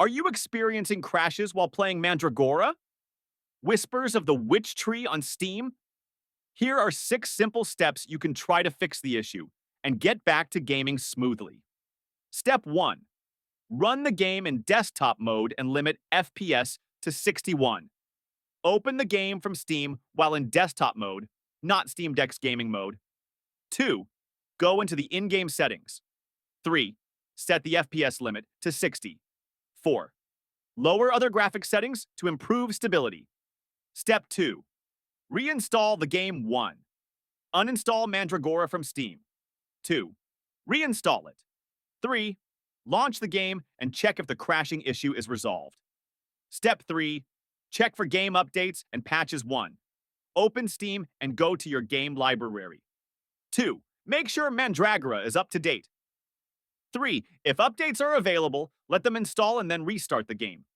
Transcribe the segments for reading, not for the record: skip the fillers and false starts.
Are you experiencing crashes while playing Mandragora? Whispers of the Witch Tree on Steam? Here are 6 simple steps you can try to fix the issue and get back to gaming smoothly. Step 1. Run the game in desktop mode and limit FPS to 61. Open the game from Steam while in desktop mode, not Steam Deck's gaming mode. 2. Go into the in-game settings. 3. Set the FPS limit to 60. 4. Lower other graphics settings to improve stability. Step 2. Reinstall the game 1. Uninstall Mandragora from Steam. 2. Reinstall it. 3. Launch the game and check if the crashing issue is resolved. Step 3. Check for game updates and patches 1. Open Steam and go to your game library. 2. Make sure Mandragora is up to date. 3. If updates are available, let them install and then restart the game.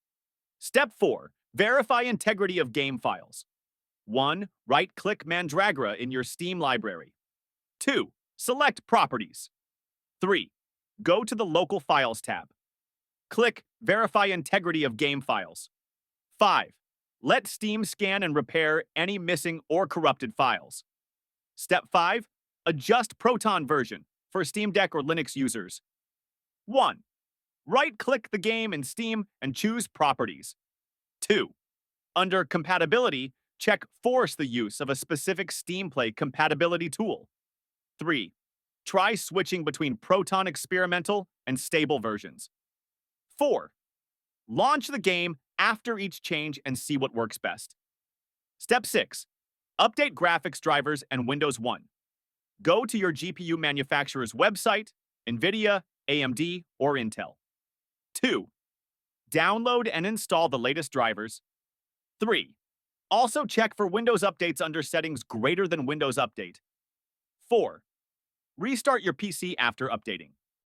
Step 4. Verify integrity of game files. 1. Right-click Mandragora in your Steam library. 2. Select Properties. 3. Go to the Local Files tab. Click Verify integrity of game files. 5. Let Steam scan and repair any missing or corrupted files. Step 5. Adjust Proton version for Steam Deck or Linux users. 1. Right-click the game in Steam and choose Properties. 2. Under Compatibility, check Force the use of a specific Steam Play compatibility tool. 3. Try switching between Proton experimental and stable versions. 4. Launch the game after each change and see what works best. Step 6. Update graphics drivers and Windows 1. Go to your GPU manufacturer's website, NVIDIA, AMD, or Intel. 2. Download and install the latest drivers. 3. Also check for Windows updates under settings greater than Windows Update. 4. Restart your PC after updating.